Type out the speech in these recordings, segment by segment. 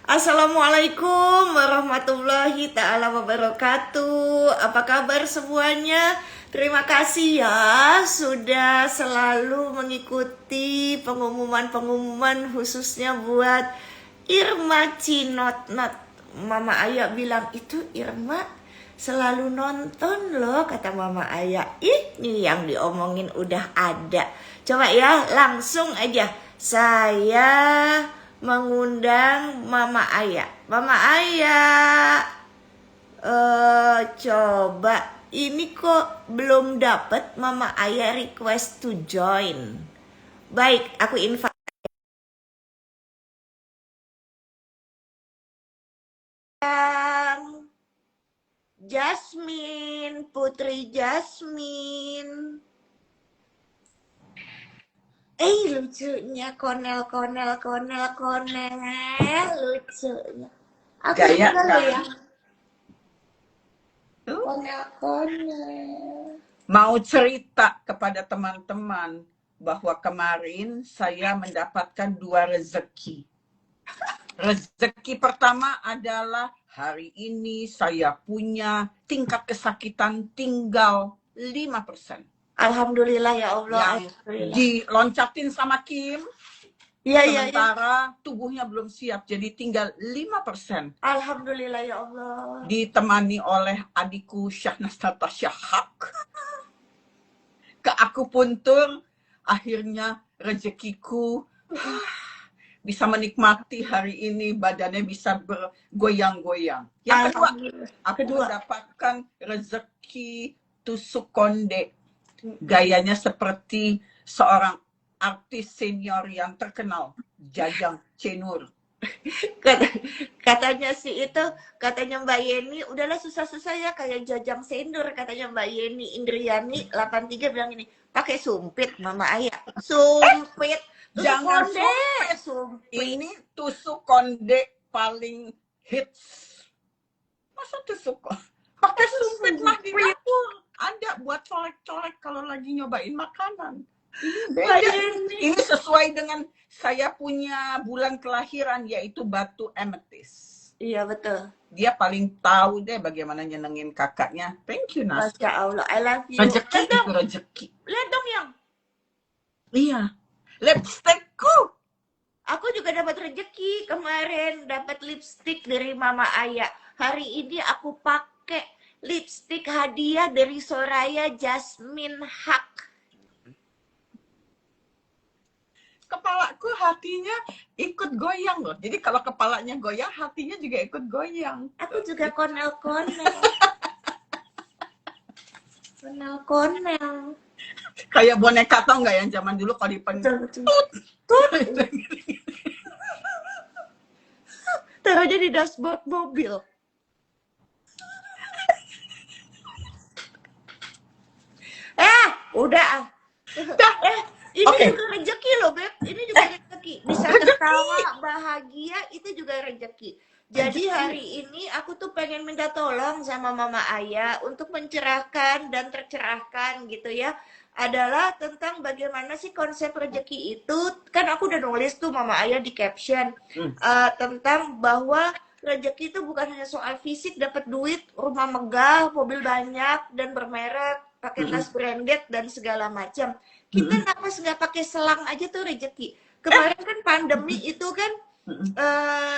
Assalamualaikum warahmatullahi ta'ala wabarakatuh. Apa kabar semuanya? Terima kasih ya sudah selalu mengikuti pengumuman-pengumuman khususnya buat Irma Cinotnot. Mama Ayah bilang itu Irma selalu nonton loh, kata Mama Ayah. Ini yang diomongin udah ada. Coba ya langsung aja saya mengundang Mama Ayah. Mama Ayah, coba ini kok belum dapat Mama Ayah request to join. Baik, aku invite. Jasmine, Putri Jasmine. Lucunya konel lucunya. Aku Gaya juga kan? ya. Konel. Mau cerita kepada teman-teman bahwa kemarin saya mendapatkan 2 rezeki. Rezeki pertama adalah hari ini saya punya tingkat kesakitan tinggal 5%. Alhamdulillah ya Allah. Yang diloncatin sama Kim, Iya. sementara tubuhnya belum siap, jadi tinggal 5%. Alhamdulillah ya Allah. Ditemani oleh adikku Syahnas Natasha Haq ke akupuntur, akhirnya rezekiku bisa menikmati hari ini, badannya bisa bergoyang-goyang. Yang kedua, aku mendapatkan rezeki tusuk konde. Gayanya seperti seorang artis senior yang terkenal, Jajang Cenur. Katanya sih itu, katanya Mbak Yeni, udahlah susah-susah ya kayak Jajang Sendur, katanya Mbak Yeni Indriani 83 bilang ini, pakai sumpit Mama Ayah. Sumpit. Tusuk Jangan konde. sumpit. Ini tusuk konde paling hits. Masa tusuk konde? Pakai sumpit mah di dapur. Ada buat colek-colek kalau lagi nyobain makanan. Ini beda. Ini sesuai dengan saya punya bulan kelahiran, yaitu batu ametis. Iya betul. Dia paling tahu deh bagaimana nyenengin kakaknya. Thank you, Nas. Masya Allah, I love you. Rezeki itu rezeki. Lihat dong yang. Iya. Lipstickku. Aku juga dapat rezeki kemarin, dapat lipstick dari Mama Ayah. Hari ini aku pakai lipstick hadiah dari Soraya Jasmine Haq. Kepalaku hatinya ikut goyang loh. Jadi kalau kepalanya goyang, hatinya juga ikut goyang. Aku juga konel-konel. Konel-konel. Kayak boneka tau nggak yang zaman dulu kalau dipencet. Tut. Taruh aja di dashboard mobil. Udah. Ini juga rezeki loh, Beb. Ini juga rezeki. Bisa tertawa, bahagia, itu juga rezeki. Jadi hari ini aku tuh pengen minta tolong sama Mama Ayah untuk mencerahkan dan tercerahkan gitu ya. Adalah tentang bagaimana sih konsep rezeki itu. Kan aku udah nulis tuh Mama Ayah di caption. Tentang bahwa rezeki itu bukan hanya soal fisik, dapat duit, rumah megah, mobil banyak, dan bermerek, pakai tas branded, dan segala macam. Kita nggak pakai selang aja tuh rezeki. Kemarin kan pandemi itu kan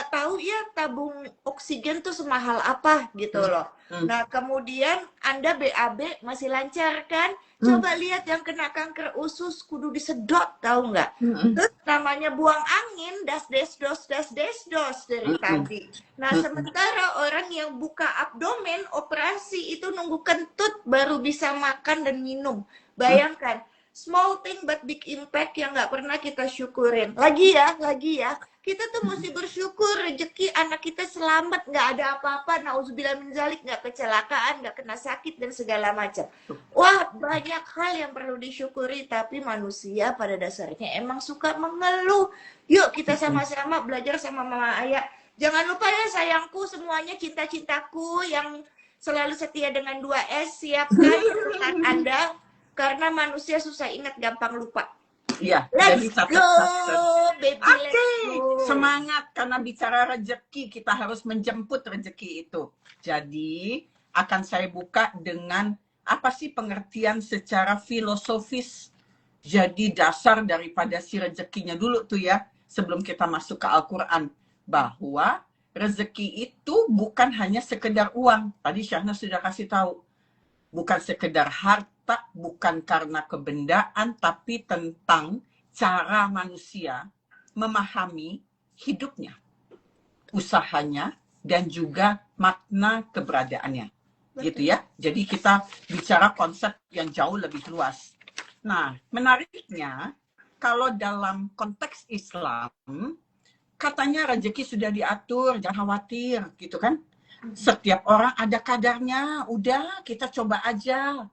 tahu ya tabung oksigen tuh semahal apa gitu loh. Nah kemudian Anda BAB masih lancar kan? Coba lihat yang kena kanker usus kudu disedot, tahu nggak? Terus namanya buang angin, das dos dari tadi. Nah sementara orang yang buka abdomen operasi itu nunggu kentut baru bisa makan dan minum. Bayangkan. Small thing but big impact yang nggak pernah kita syukurin. Lagi ya, kita tuh mesti bersyukur rezeki anak kita selamat, nggak ada apa-apa, nauzubillah min zalik, nggak kecelakaan, nggak kena sakit dan segala macam. Wah, banyak hal yang perlu disyukuri, tapi manusia pada dasarnya emang suka mengeluh. Yuk kita sama-sama belajar sama Mama Ayah. Jangan lupa ya sayangku semuanya, cinta-cintaku yang selalu setia dengan 2S, siapkan catatan Anda. Karena manusia susah ingat, gampang lupa. Iya, jadi Let's go, baby, Oke, let's go. semangat karena bicara rezeki, kita harus menjemput rezeki itu. Jadi, akan saya buka dengan apa sih pengertian secara filosofis. Jadi dasar daripada si rezekinya dulu tuh ya, sebelum kita masuk ke Al-Quran. Bahwa rezeki itu bukan hanya sekedar uang. Tadi Syahna sudah kasih tahu. Bukan sekedar harta, bukan karena kebendaan, tapi tentang cara manusia memahami hidupnya, usahanya, dan juga makna keberadaannya. Gitu ya. Jadi kita bicara konsep yang jauh lebih luas. Nah, menariknya, kalau dalam konteks Islam, katanya rezeki sudah diatur, jangan khawatir, gitu kan. Setiap orang ada kadarnya, udah kita coba aja.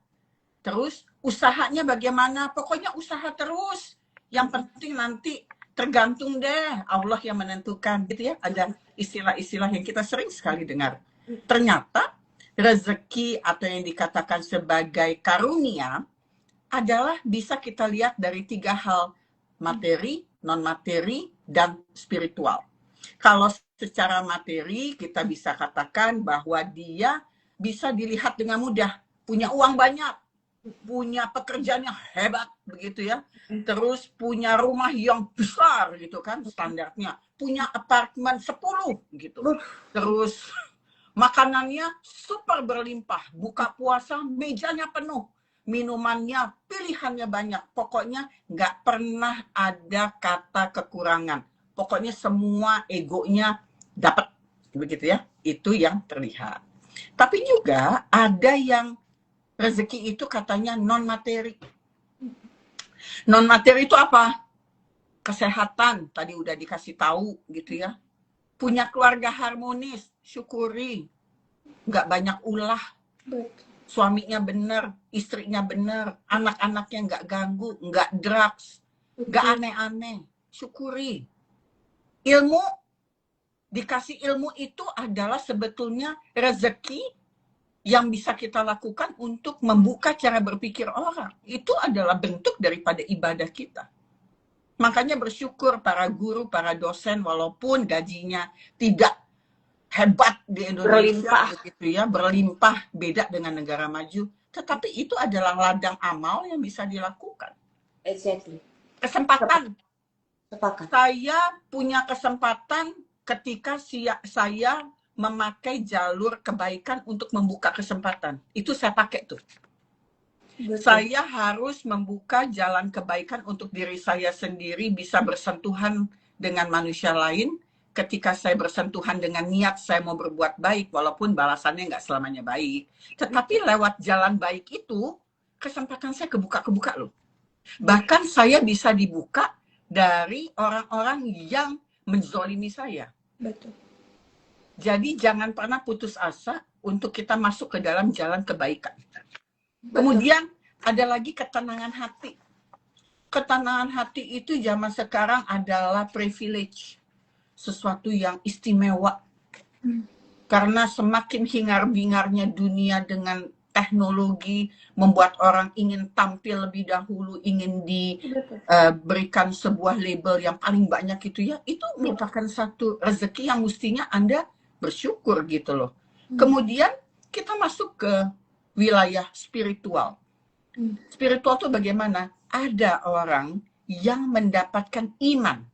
Terus usahanya bagaimana? Pokoknya usaha terus. Yang penting nanti tergantung deh, Allah yang menentukan, gitu ya. Ada istilah-istilah yang kita sering sekali dengar. Ternyata rezeki atau yang dikatakan sebagai karunia adalah bisa kita lihat dari 3 hal, materi, non-materi, dan spiritual. Kalau secara materi kita bisa katakan bahwa dia bisa dilihat dengan mudah, punya uang banyak, punya pekerjaan yang hebat begitu ya, terus punya rumah yang besar gitu kan standarnya, punya apartemen 10 gitu, terus makanannya super berlimpah, buka puasa mejanya penuh, minumannya pilihannya banyak, pokoknya nggak pernah ada kata kekurangan, pokoknya semua egonya dapat begitu ya, itu yang terlihat. Tapi juga ada yang rezeki itu katanya non materi. Non materi itu apa? Kesehatan, tadi udah dikasih tahu gitu ya. Punya keluarga harmonis, syukuri. Nggak banyak ulah. Suaminya bener, istrinya bener, anak-anaknya nggak ganggu, nggak drugs, nggak aneh-aneh. Syukuri. Ilmu, dikasih ilmu itu adalah sebetulnya rezeki yang bisa kita lakukan untuk membuka cara berpikir orang. Itu adalah bentuk daripada ibadah kita. Makanya bersyukur para guru, para dosen, walaupun gajinya tidak hebat di Indonesia, begitu ya, berlimpah, beda dengan negara maju. Tetapi itu adalah ladang amal yang bisa dilakukan. Exactly. Kesempatan. Sepakat. Saya punya kesempatan ketika saya memakai jalur kebaikan untuk membuka kesempatan. Itu saya pakai tuh. Betul. Saya harus membuka jalan kebaikan untuk diri saya sendiri, bisa bersentuhan dengan manusia lain. Ketika saya bersentuhan dengan niat saya mau berbuat baik, walaupun balasannya nggak selamanya baik. Tetapi lewat jalan baik itu, kesempatan saya kebuka loh. Bahkan saya bisa dibuka dari orang-orang yang menzolimi saya. Betul. Jadi jangan pernah putus asa untuk kita masuk ke dalam jalan kebaikan. Betul. Kemudian ada lagi ketenangan hati. Ketenangan hati itu zaman sekarang adalah privilege. Sesuatu yang istimewa. Karena semakin hingar-bingarnya dunia dengan teknologi, membuat orang ingin tampil lebih dahulu, ingin diberikan sebuah label yang paling banyak itu ya, itu merupakan satu rezeki yang mestinya Anda bersyukur gitu loh. Kemudian kita masuk ke wilayah spiritual. Spiritual itu bagaimana? Ada orang yang mendapatkan iman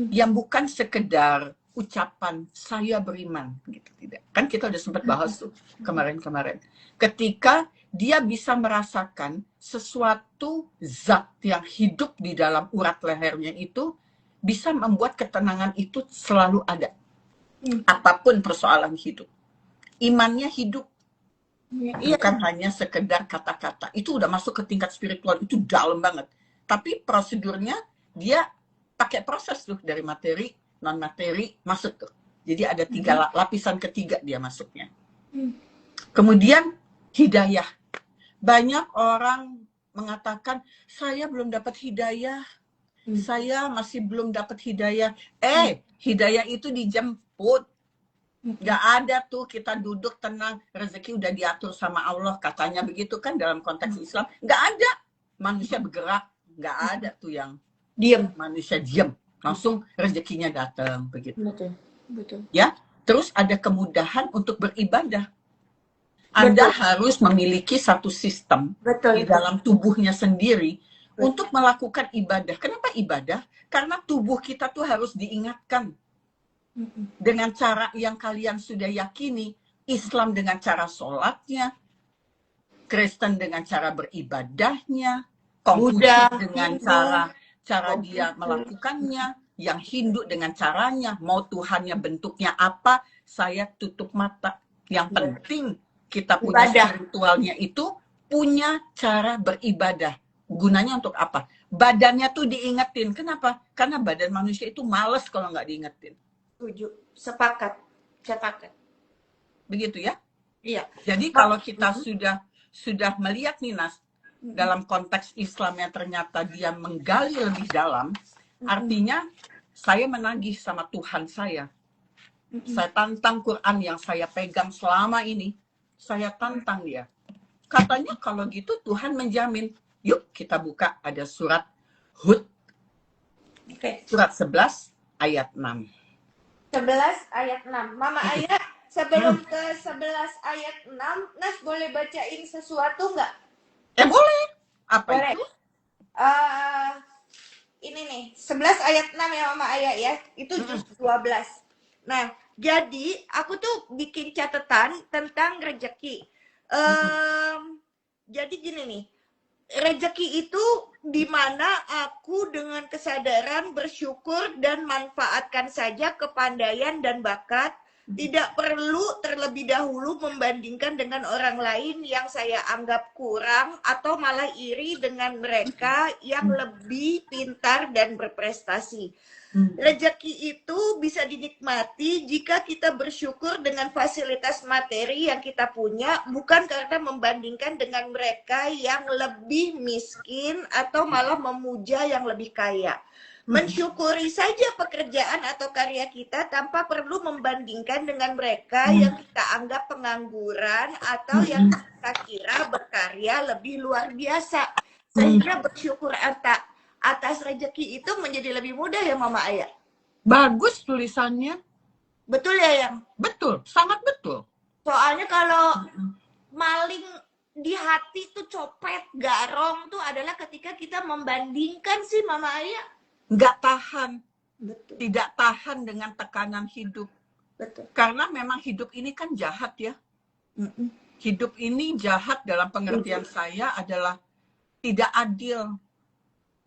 yang bukan sekedar ucapan saya beriman gitu, tidak. Kan kita udah sempat bahas tuh kemarin-kemarin. Ketika dia bisa merasakan sesuatu zat yang hidup di dalam urat lehernya itu bisa membuat ketenangan itu selalu ada. Apapun persoalan hidup. Imannya hidup. Bukan hanya sekedar kata-kata. Itu udah masuk ke tingkat spiritual, itu dalam banget. Tapi prosedurnya dia pakai proses tuh dari materi, non materi masuk tuh. Jadi ada 3 lapisan ketiga dia masuknya. Kemudian hidayah. Banyak orang mengatakan saya belum dapat hidayah. Saya masih belum dapat hidayah. Hidayah itu dijemput. Gak ada tuh kita duduk tenang, rezeki udah diatur sama Allah, katanya begitu kan dalam konteks Islam. Gak ada. Manusia bergerak, nggak ada tuh yang Diem. manusia diam, langsung rezekinya datang begitu. Betul. Betul. Ya, terus ada kemudahan untuk beribadah. Anda harus memiliki satu sistem di Betul. dalam tubuhnya sendiri untuk melakukan ibadah. Kenapa ibadah? Karena tubuh kita tuh harus diingatkan dengan cara yang kalian sudah yakini. Islam dengan cara sholatnya, Kristen dengan cara beribadahnya, Konfusius dengan cara dia melakukannya, yang Hindu dengan caranya, mau Tuhannya bentuknya apa, saya tutup mata. Yang penting kita punya spiritualnya itu punya cara beribadah. Gunanya untuk apa? Badannya tuh diingetin. Kenapa? Karena badan manusia itu males kalau nggak diingetin. Setuju. Sepakat. Begitu ya? Iya. Jadi kalau kita sudah melihat nih Nas, dalam konteks Islamnya ternyata dia menggali lebih dalam, artinya saya menagih sama Tuhan saya. Saya tantang Quran yang saya pegang selama ini. Saya tantang dia. Katanya kalau gitu Tuhan menjamin. Yuk kita buka, ada surat Hud. Surat 11 ayat 6. 11 ayat 6. Mama Ayah, sebelum ke 11 ayat 6, Nas boleh bacain sesuatu nggak? Boleh. Apa boleh. itu? Ini nih, 11 ayat 6 ya Mama Ayah ya. Itu juz 12. Nah, jadi aku tuh bikin catatan tentang rezeki. Jadi gini nih, rezeki itu di mana aku dengan kesadaran bersyukur dan manfaatkan saja kepandaian dan bakat. Tidak perlu terlebih dahulu membandingkan dengan orang lain yang saya anggap kurang atau malah iri dengan mereka yang lebih pintar dan berprestasi. Rezeki itu bisa dinikmati jika kita bersyukur dengan fasilitas materi yang kita punya, bukan karena membandingkan dengan mereka yang lebih miskin atau malah memuja yang lebih kaya. Mensyukuri saja pekerjaan atau karya kita tanpa perlu membandingkan dengan mereka yang kita anggap pengangguran atau yang kita kira berkarya lebih luar biasa. Sehingga bersyukur atas rezeki itu menjadi lebih mudah ya Mama Ayah. Bagus tulisannya. Betul ya Yang? Betul, sangat betul. Soalnya kalau maling di hati tuh copet, garong tuh adalah ketika kita membandingkan sih Mama Ayah. Nggak tahan. Betul. Tidak tahan dengan tekanan hidup. Betul. Karena memang hidup ini kan jahat ya. Hidup ini jahat dalam pengertian saya adalah tidak adil.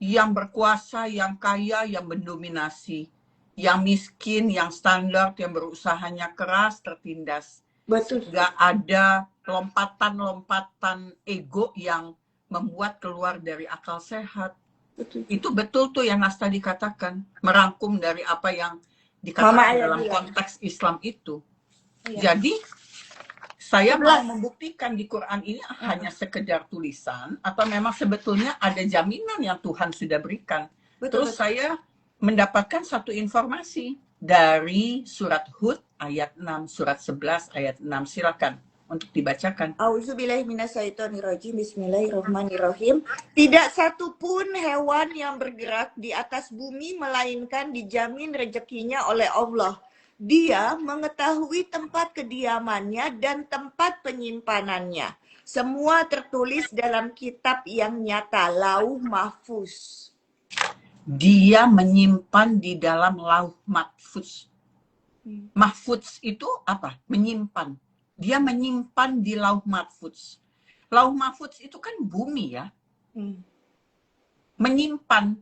Yang berkuasa, yang kaya, yang mendominasi. Yang miskin, yang standar, yang berusahanya keras, tertindas. Betul. Nggak ada lompatan-lompatan ego yang membuat keluar dari akal sehat. Betul. Itu betul tuh yang Nas tadi katakan, merangkum dari apa yang dikatakan dalam konteks Islam itu. Jadi saya mau membuktikan di Quran ini hanya sekedar tulisan atau memang sebetulnya ada jaminan yang Tuhan sudah berikan. Terus saya mendapatkan satu informasi dari surat Hud ayat 6, surat 11 ayat 6. Silakan untuk dibacakan. Auzubillahiminasyaitonirrajim. Bismillahirrahmanirrahim. Tidak satu pun hewan yang bergerak di atas bumi melainkan dijamin rezekinya oleh Allah. Dia mengetahui tempat kediamannya dan tempat penyimpanannya. Semua tertulis dalam kitab yang nyata, Lauh Mahfuz. Dia menyimpan di dalam Lauh Mahfuz. Mahfuz itu apa? Menyimpan. Dia menyimpan di Lauh Mahfuz. Lauh Mahfuz itu kan bumi ya. Menyimpan.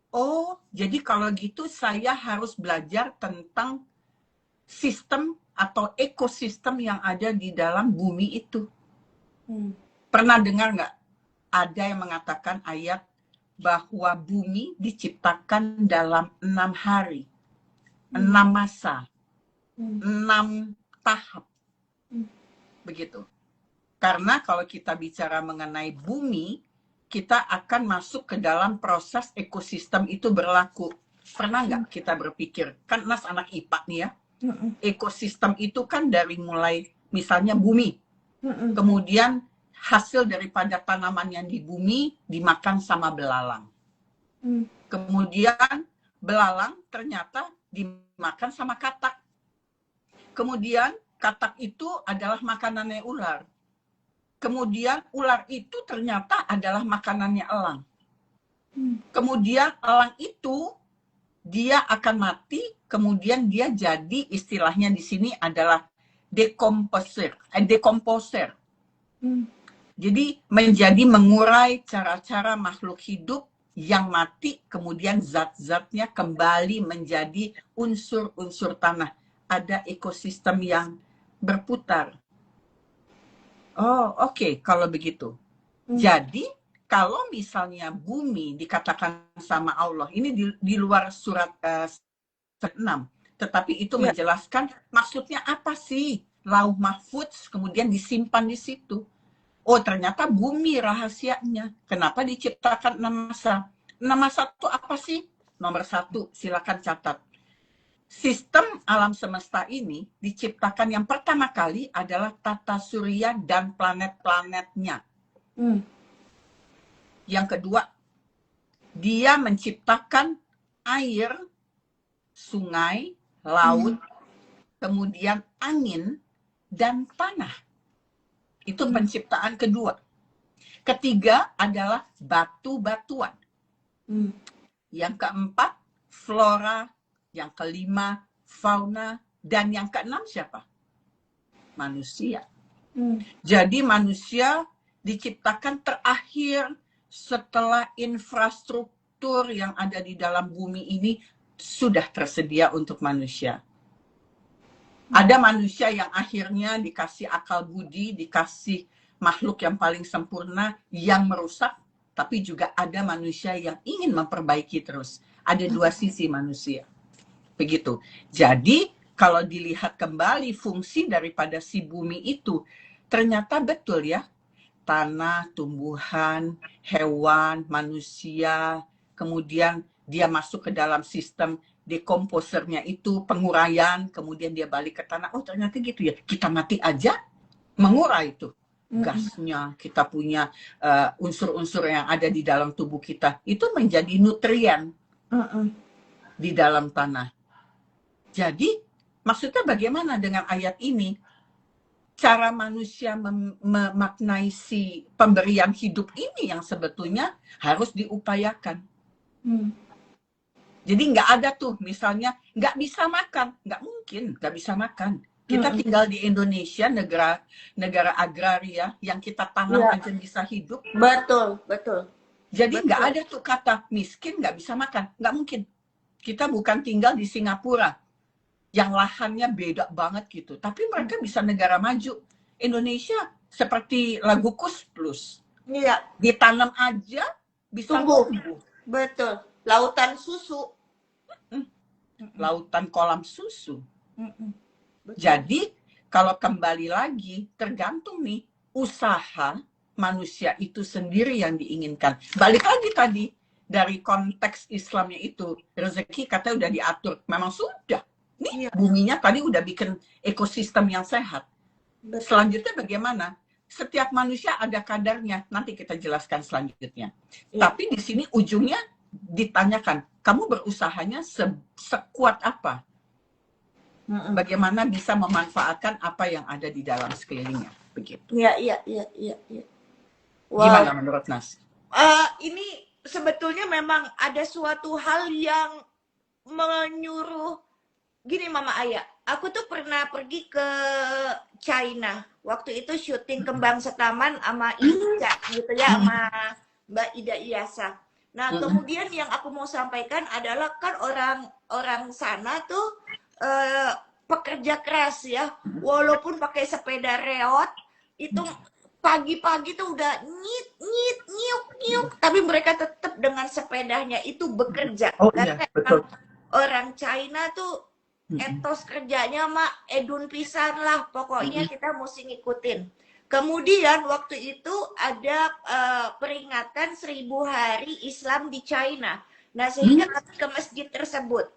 Oh, jadi kalau gitu saya harus belajar tentang sistem atau ekosistem yang ada di dalam bumi itu. Pernah dengar nggak? Ada yang mengatakan ayat bahwa bumi diciptakan dalam 6 hari. 6 masa. 6 tahap. Begitu. Karena kalau kita bicara mengenai bumi, kita akan masuk ke dalam proses ekosistem itu berlaku. Pernah nggak kita berpikir, kan Nas anak IPA nih ya, ekosistem itu kan dari mulai misalnya bumi, kemudian hasil daripada tanaman yang di bumi dimakan sama belalang. Kemudian belalang ternyata dimakan sama katak. Kemudian katak itu adalah makanannya ular. Kemudian ular itu ternyata adalah makanannya elang. Kemudian elang itu dia akan mati, kemudian dia jadi istilahnya di sini adalah dekomposer. Jadi menjadi mengurai cara-cara makhluk hidup yang mati, kemudian zat-zatnya kembali menjadi unsur-unsur tanah. Ada ekosistem yang berputar. Oh, oke, kalau begitu. Jadi, kalau misalnya bumi dikatakan sama Allah, ini di luar surat 6, tetapi itu menjelaskan maksudnya apa sih? Lauh mahfudz kemudian disimpan di situ. Oh, ternyata bumi rahasianya. Kenapa diciptakan 6 masa? 6 masa itu apa sih? Nomor 1, silakan catat. Sistem alam semesta ini diciptakan yang pertama kali adalah tata surya dan planet-planetnya. Yang kedua, dia menciptakan air, sungai, laut, kemudian angin, dan tanah. Itu penciptaan kedua. Ketiga adalah batu-batuan. Yang keempat, flora. Yang kelima, fauna. Dan yang keenam siapa? Manusia. Jadi manusia diciptakan terakhir setelah infrastruktur yang ada di dalam bumi ini sudah tersedia untuk manusia. Ada manusia yang akhirnya dikasih akal budi, dikasih makhluk yang paling sempurna, yang merusak, tapi juga ada manusia yang ingin memperbaiki terus. Ada dua sisi manusia. Begitu. Jadi, kalau dilihat kembali fungsi daripada si bumi itu, ternyata betul ya, tanah, tumbuhan, hewan, manusia, kemudian dia masuk ke dalam sistem dekomposernya itu, penguraian, kemudian dia balik ke tanah. Oh, ternyata gitu ya. Kita mati aja mengurai itu. Gasnya, kita punya unsur-unsur yang ada di dalam tubuh kita. Itu menjadi nutrien di dalam tanah. Jadi, maksudnya bagaimana dengan ayat ini? Cara manusia memaknai si pemberian hidup ini yang sebetulnya harus diupayakan. Jadi nggak ada tuh misalnya nggak bisa makan, nggak mungkin nggak bisa makan. Kita tinggal di Indonesia, negara agraria yang kita tanam aja bisa hidup. Betul, betul. Jadi nggak ada tuh kata miskin nggak bisa makan, nggak mungkin. Kita bukan tinggal di Singapura yang lahannya beda banget gitu, tapi mereka bisa negara maju. Indonesia seperti lagu Kus Plus. Iya. Ditanam aja bisa tumbuh. Betul. Lautan susu. Lautan kolam susu. Jadi kalau kembali lagi tergantung nih usaha manusia itu sendiri yang diinginkan. Balik lagi tadi dari konteks Islamnya itu, rezeki katanya udah diatur. Memang sudah. Nih buminya tadi udah bikin ekosistem yang sehat. Selanjutnya bagaimana? Setiap manusia ada kadarnya. Nanti kita jelaskan selanjutnya. Tapi di sini ujungnya ditanyakan, kamu berusahanya sekuat apa? Bagaimana bisa memanfaatkan apa yang ada di dalam sekelilingnya? Begitu. Iya. Wow. Gimana menurut Nas? Ini sebetulnya memang ada suatu hal yang menyuruh, gini Mama Ayah, aku tuh pernah pergi ke China. Waktu itu syuting Kembang Setaman sama Ica gitu ya, sama Mbak Ida Iyasa. Nah, kemudian yang aku mau sampaikan adalah kan orang sana tuh pekerja keras ya, walaupun pakai sepeda reot itu pagi-pagi tuh udah nyuk, tapi mereka tetap dengan sepedanya itu bekerja. Karena betul. Orang China tuh etos kerjanya mak edun pisan lah, pokoknya kita mesti ngikutin. Kemudian waktu itu ada peringatan 1000 hari Islam di China. Nah, sehingga kami ke masjid tersebut.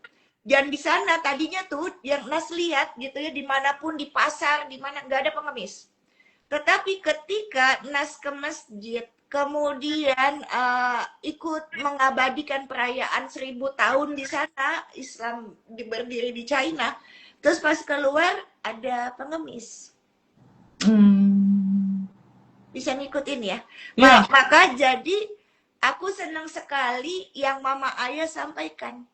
Dan di sana tadinya tuh yang Nas lihat gitu ya, dimanapun di pasar, di mana nggak ada pengemis. Tetapi ketika Nas ke masjid, kemudian ikut mengabadikan perayaan 1000 tahun di sana, Islam berdiri di China. Terus pas keluar ada pengemis. Bisa ngikutin ya. Ya. Maka jadi aku senang sekali yang Mama Ayah sampaikan.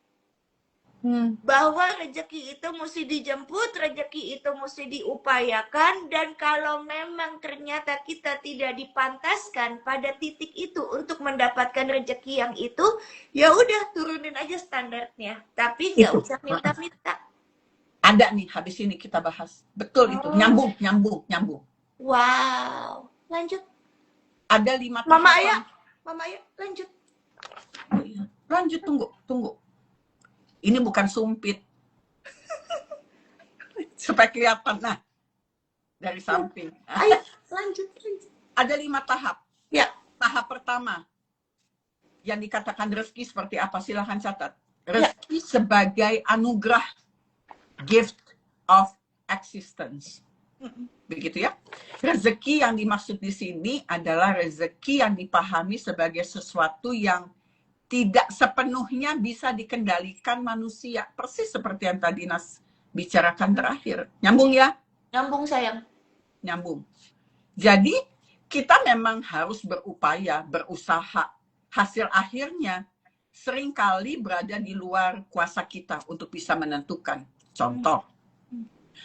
Bahwa rezeki itu mesti dijemput, rezeki itu mesti diupayakan, dan kalau memang ternyata kita tidak dipantaskan pada titik itu untuk mendapatkan rezeki yang itu, ya udah turunin aja standarnya, tapi nggak usah minta-minta. Ada nih, habis ini kita bahas. Betul itu, nyambung. Wow, lanjut. Ada 5 Mama tahapan. Mama Ayah, lanjut. Lanjut, tunggu. Ini bukan sumpit. Supaya kelihatan, nah. Dari samping. Ayo, lanjut. Ada 5 tahap. Ya. Tahap pertama. Yang dikatakan rezeki seperti apa? Silahkan catat. Rezeki sebagai anugerah. Gift of existence. Begitu ya. Rezeki yang dimaksud di sini adalah rezeki yang dipahami sebagai sesuatu yang tidak sepenuhnya bisa dikendalikan manusia. Persis seperti yang tadi Nas bicarakan terakhir. Nyambung ya? Nyambung sayang. Nyambung. Jadi kita memang harus berupaya, berusaha. Hasil akhirnya seringkali berada di luar kuasa kita untuk bisa menentukan. Contoh,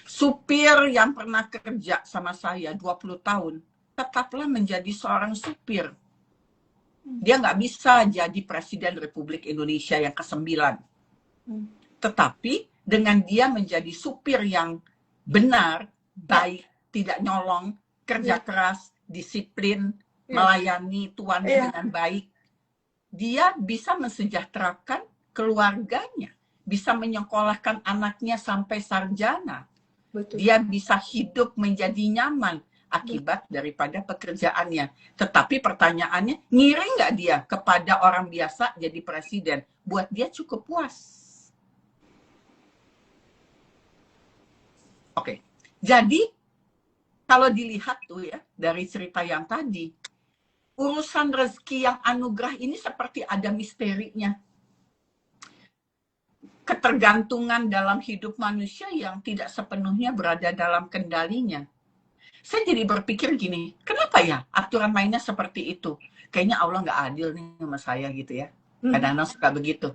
supir yang pernah kerja sama saya 20 tahun, tetaplah menjadi seorang supir. Dia nggak bisa jadi Presiden Republik Indonesia yang ke-9. Tetapi dengan dia menjadi supir yang benar, baik, tidak nyolong, kerja keras, disiplin, melayani tuannya dengan baik, dia bisa mensejahterakan keluarganya, bisa menyekolahkan anaknya sampai sarjana. Betul. Dia bisa hidup menjadi nyaman akibat daripada pekerjaannya. Tetapi pertanyaannya, ngiri nggak dia kepada orang biasa jadi presiden? Buat dia cukup puas. Oke, jadi kalau dilihat tuh ya dari cerita yang tadi, urusan rezeki yang anugerah ini seperti ada misterinya. Ketergantungan dalam hidup manusia yang tidak sepenuhnya berada dalam kendalinya. Saya jadi berpikir gini, kenapa ya aturan mainnya seperti itu? Kayaknya Allah nggak adil nih sama saya gitu ya. Kadang-kadang suka begitu.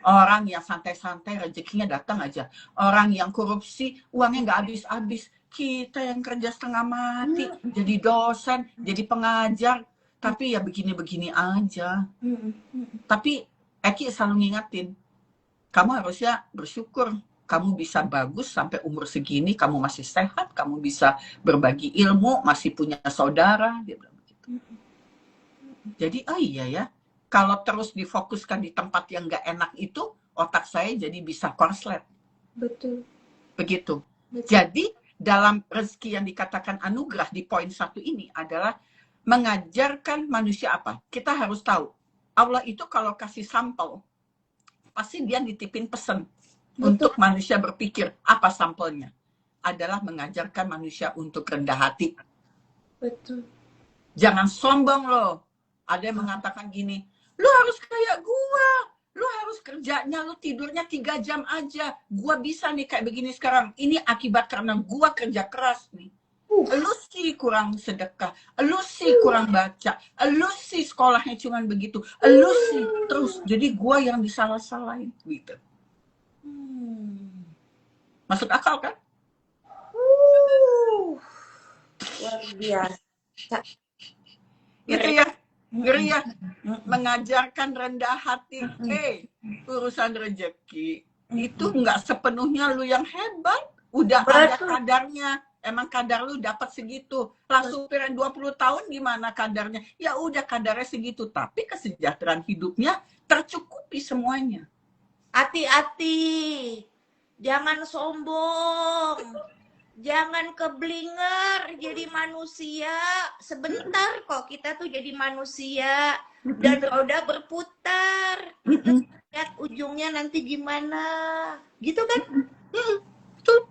Orang yang santai-santai rezekinya datang aja. Orang yang korupsi uangnya nggak habis-habis. Kita yang kerja setengah mati, jadi dosen, jadi pengajar. Tapi ya begini-begini aja. Tapi Eki selalu ngingatin, kamu harusnya bersyukur. Kamu bisa bagus sampai umur segini, kamu masih sehat, kamu bisa berbagi ilmu, masih punya saudara. Dia bilang begitu. Jadi, oh iya ya, kalau terus difokuskan di tempat yang nggak enak itu, otak saya jadi bisa korslet. Betul. Begitu. Jadi, dalam rezeki yang dikatakan anugerah di poin 1 ini adalah mengajarkan manusia apa? Kita harus tahu, Allah itu kalau kasih sampel, pasti dia nitipin pesan. Untuk manusia berpikir, apa sampelnya? Adalah mengajarkan manusia untuk rendah hati. Betul. Jangan sombong loh. Ada yang mengatakan gini, lu harus kayak gua. Lu harus kerjanya, lu tidurnya 3 jam aja. Gua bisa nih kayak begini sekarang. Ini akibat karena gua kerja keras nih. Lu sih kurang sedekah. Lu sih kurang baca. Lu sih sekolahnya cuma begitu. Lu sih terus. Jadi gua yang disalah-salahin gitu. Masuk akal kan? Luar biasa. Gitu ya. Ngeri ya. Mengajarkan rendah hati. Urusan rezeki. Itu nggak sepenuhnya lu yang hebat. Udah ada kadarnya. Emang kadar lu dapat segitu. Lah supir yang 20 tahun gimana kadarnya? Ya udah kadarnya segitu. Tapi kesejahteraan hidupnya tercukupi semuanya. Hati-hati. Jangan sombong. Jangan keblinger jadi manusia. Sebentar kok kita tuh jadi manusia. Dan roda berputar. Kita lihat ujungnya nanti gimana. Gitu kan? Betul.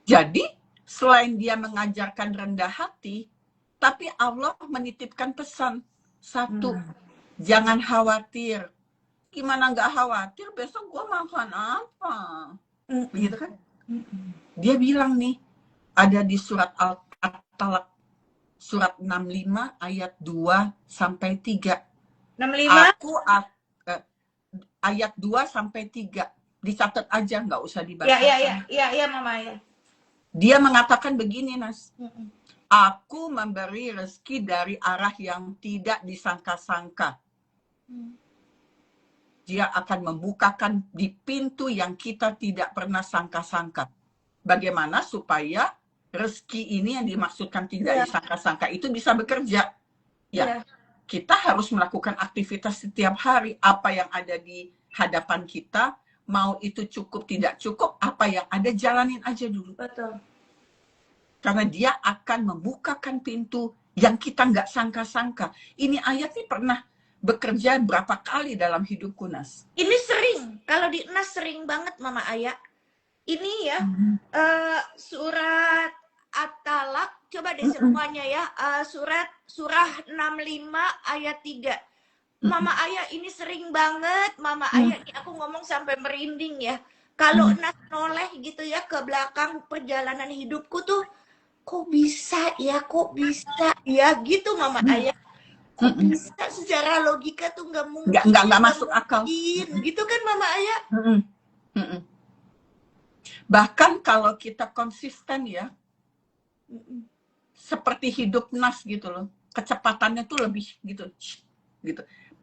Jadi, selain dia mengajarkan rendah hati, Tapi Allah menitipkan pesan. Satu, jangan khawatir. Gimana nggak khawatir, besok gue makan apa? Begitu kan? Dia bilang nih, ada di surat At-Talaq, surat 65 ayat 2 sampai 3. 65? Ayat 2 sampai 3. Dicatat aja, nggak usah dibaca. Ya, Mama ya. Dia mengatakan begini, Nas. Aku memberi rezeki dari arah yang tidak disangka-sangka. Dia akan membukakan di pintu yang kita tidak pernah sangka-sangka. Bagaimana supaya rezeki ini yang dimaksudkan tidak disangka-sangka itu bisa bekerja. Ya, kita harus melakukan aktivitas setiap hari. Apa yang ada di hadapan kita, mau itu cukup tidak cukup, apa yang ada jalanin aja dulu. Betul. Karena dia akan membukakan pintu yang kita nggak sangka-sangka. Ini ayat ini pernah bekerja berapa kali dalam hidupku, Nas? Ini sering, kalau di Nas sering banget Mama Aya. Ini ya, surat At-Talaq, coba deh semuanya ya, surah 65 ayat 3. Mama Aya ini sering banget, Mama Aya, aku ngomong sampai merinding ya. Kalau Nas noleh gitu ya ke belakang perjalanan hidupku tuh, kok bisa ya gitu Mama Aya. Kok bisa secara logika tuh nggak mungkin. Nggak masuk akal. Gitu kan Mama Aya. Bahkan kalau kita konsisten ya, seperti hidup Nas gitu loh. Kecepatannya tuh lebih gitu.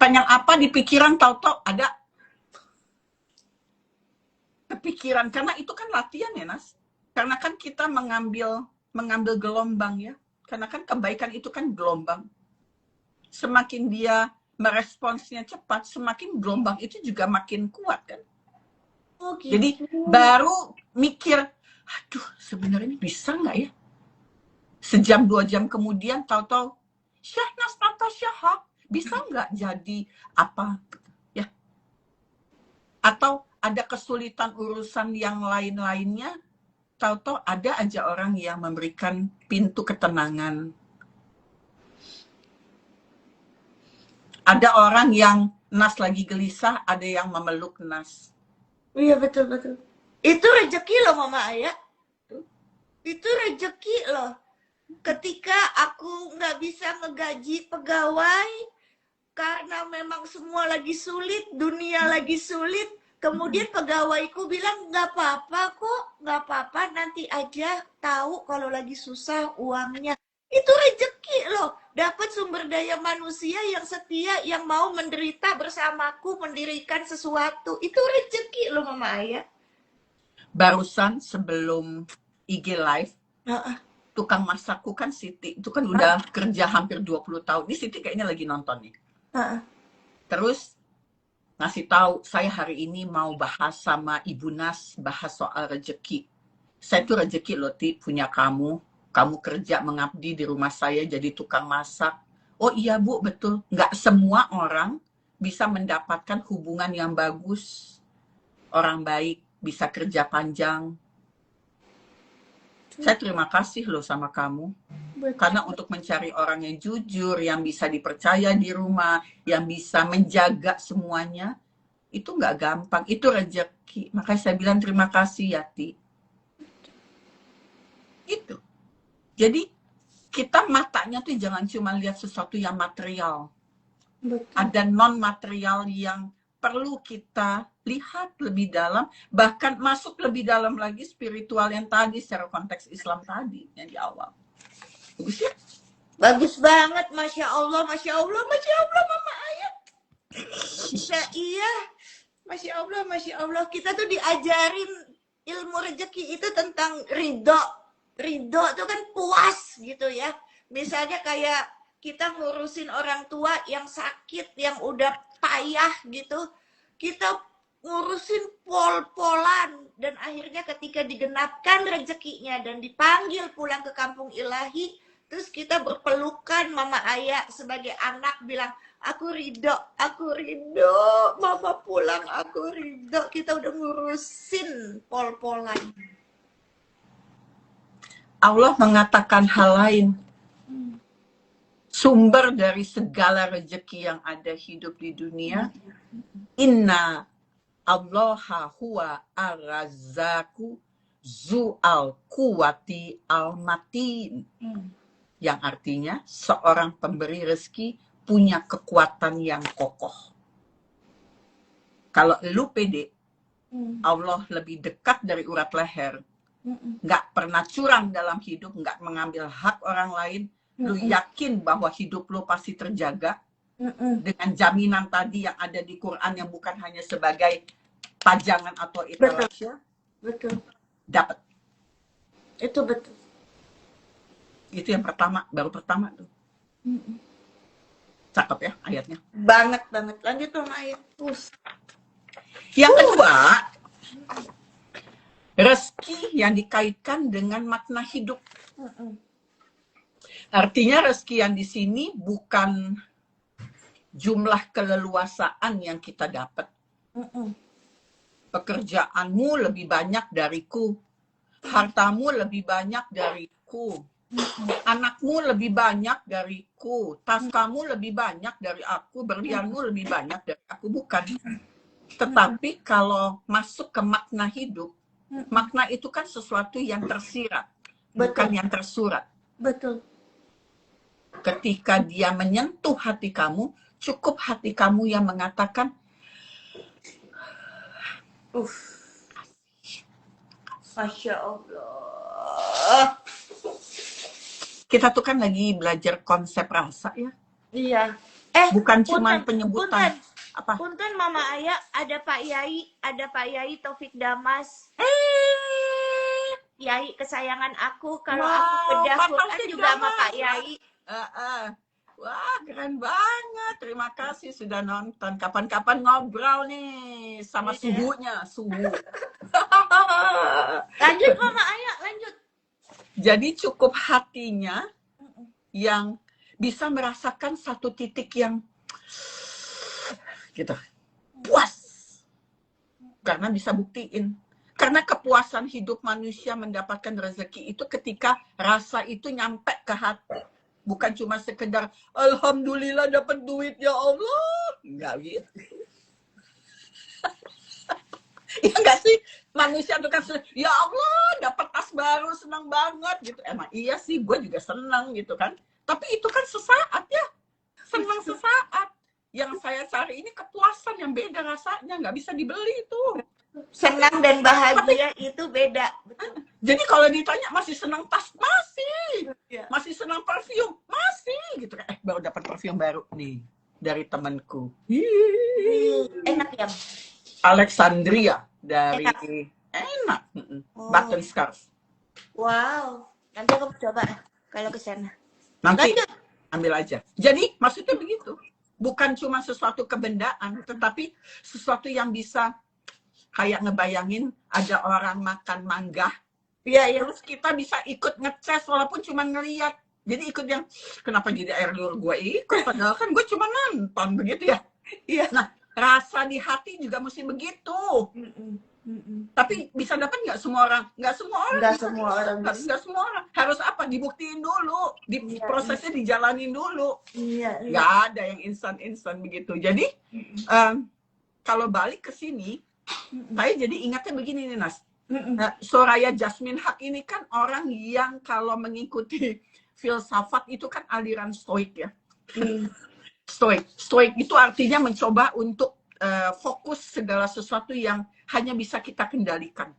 Pengen apa di pikiran, tahu-tahu ada kepikiran. Karena itu kan latihan ya, Nas. Karena kan kita mengambil gelombang ya. Karena kan kebaikan itu kan gelombang. Semakin dia meresponsnya cepat, semakin gelombang itu juga makin kuat kan. Oh, gitu. Jadi baru mikir, aduh sebenarnya ini bisa nggak ya? Sejam 2 jam kemudian tahu-tahu, Syahnas Natasha Haq, bisa nggak jadi apa ya? Atau ada kesulitan urusan yang lain-lainnya, tahu-tahu ada aja orang yang memberikan pintu ketenangan. Ada orang yang Nas lagi gelisah, ada yang memeluk Nas. Iya betul. Itu rezeki loh Mama Aya. Itu rezeki loh. Ketika aku nggak bisa ngegaji pegawai karena memang semua lagi sulit, dunia lagi sulit, kemudian pegawaiku bilang nggak apa-apa, nanti aja tahu kalau lagi susah uangnya. Itu rezeki loh, dapat sumber daya manusia yang setia, yang mau menderita bersamaku, mendirikan sesuatu. Itu rezeki loh Mama Aya. Barusan sebelum IG Live, tukang masakku kan Siti, itu kan udah kerja hampir 20 tahun. Ini Siti kayaknya lagi nonton nih. Terus ngasih tahu, saya hari ini mau bahas sama Ibu Nas, bahas soal rezeki. Saya tuh rezeki loh, Ti, punya kamu. Kamu kerja mengabdi di rumah saya jadi tukang masak. Oh iya Bu, betul. Nggak semua orang bisa mendapatkan hubungan yang bagus. Orang baik, bisa kerja panjang. Saya terima kasih loh sama kamu. Karena untuk mencari orang yang jujur, yang bisa dipercaya di rumah, yang bisa menjaga semuanya, itu nggak gampang. Itu rezeki. Makanya saya bilang terima kasih ya, Ti. Gitu. Jadi kita matanya tuh jangan cuma lihat sesuatu yang material. Betul. Ada non-material yang perlu kita lihat lebih dalam, bahkan masuk lebih dalam lagi spiritual yang tadi secara konteks Islam tadi yang di awal. Bagus ya? Bagus banget, Masya Allah Mama Aya. Iya, Masya Allah. Kita tuh diajarin ilmu rezeki itu tentang ridho. Ridho itu kan puas gitu ya. Misalnya kayak kita ngurusin orang tua yang sakit, yang udah payah gitu. Kita ngurusin pol-polan. Dan akhirnya ketika digenapkan rezekinya dan dipanggil pulang ke kampung ilahi, terus kita berpelukan Mama Aya sebagai anak bilang, aku ridho, Mama pulang, aku ridho. Kita udah ngurusin pol-polan. Allah mengatakan hal lain. sumber dari segala rezeki yang ada hidup di dunia. Inna Allaha huwa ar-razzaku zu'al kuwati al-matin. Yang artinya seorang pemberi rezeki punya kekuatan yang kokoh. Kalau lu pede, Allah lebih dekat dari urat leher, nggak pernah curang dalam hidup, nggak mengambil hak orang lain, lu yakin bahwa hidup lu pasti terjaga dengan jaminan tadi yang ada di Quran yang bukan hanya sebagai pajangan atau etalase, Betul. dapat. Itu betul. Itu yang pertama, baru pertama tuh. Cakep ya ayatnya. Banget. Lanjut dong ayat. Yang kedua, rezeki yang dikaitkan dengan makna hidup. Artinya rezeki yang di sini bukan jumlah keleluasaan yang kita dapat. Pekerjaanmu lebih banyak dariku, hartamu lebih banyak dariku, anakmu lebih banyak dariku, tas kamu lebih banyak dari aku, berlianmu lebih banyak dari aku, bukan. Tetapi kalau masuk ke makna hidup, makna itu kan sesuatu yang tersirat, bukan yang tersurat. Betul. Ketika dia menyentuh hati kamu, cukup hati kamu yang mengatakan, Masya Allah. kita tuh kan lagi belajar konsep rasa ya. Iya. Bukan cuma penyebutan. Apa? Punten Mama Ayah, ada Pak Yai Taufik Damas. Yai kesayangan aku, kalau aku bedah Quran juga sama Pak Yai. Wah, keren banget. Terima kasih sudah nonton. Kapan-kapan ngobrol nih sama suhunya, suhu. Lanjut Mama Ayah, lanjut. Jadi cukup hatinya yang bisa merasakan satu titik yang gitu, puas. Karena bisa buktiin. Karena kepuasan hidup manusia mendapatkan rezeki itu ketika rasa itu nyampe ke hati. Bukan cuma sekedar, alhamdulillah dapat duit ya Allah. Enggak gitu. Ya enggak sih? Manusia itu kan, ya Allah dapat tas baru, senang banget gitu. Emang iya sih, gue juga senang gitu kan. Tapi itu kan sesaat ya. Senang sesaat. Yang saya cari ini kepuasan yang beda rasanya. Nggak bisa dibeli itu. Senang dan bahagia itu beda. Betul. Jadi kalau ditanya masih senang tas? Masih. Masih senang parfum? Masih. Gitu. Baru dapat parfum baru nih. Dari temanku. Enak ya? Alexandria. Dari enak. Button scarf. Wow. Nanti aku coba kalau ke sana. Nanti ambil aja. Jadi maksudnya begitu. Bukan cuma sesuatu kebendaan, tetapi sesuatu yang bisa kayak ngebayangin ada orang makan mangga. Iya. Terus kita bisa ikut ngeces walaupun cuma ngeliat. Jadi ikut yang, kenapa jadi air liur gue ikut? Padahal kan gue cuma nonton begitu ya. Iya. Nah, rasa di hati juga mesti begitu. Tapi bisa dapat nggak semua orang? Nggak semua orang. Nggak semua orang. Harus apa? Dibuktiin dulu. Prosesnya dijalanin dulu. Iya. Nggak ada yang instan begitu. Jadi kalau balik ke sini, saya jadi ingatnya begini nih Nas. Soraya Jasmine Haq ini kan orang yang kalau mengikuti filsafat itu kan aliran stoik ya. Stoik itu artinya mencoba untuk fokus segala sesuatu yang hanya bisa kita kendalikan.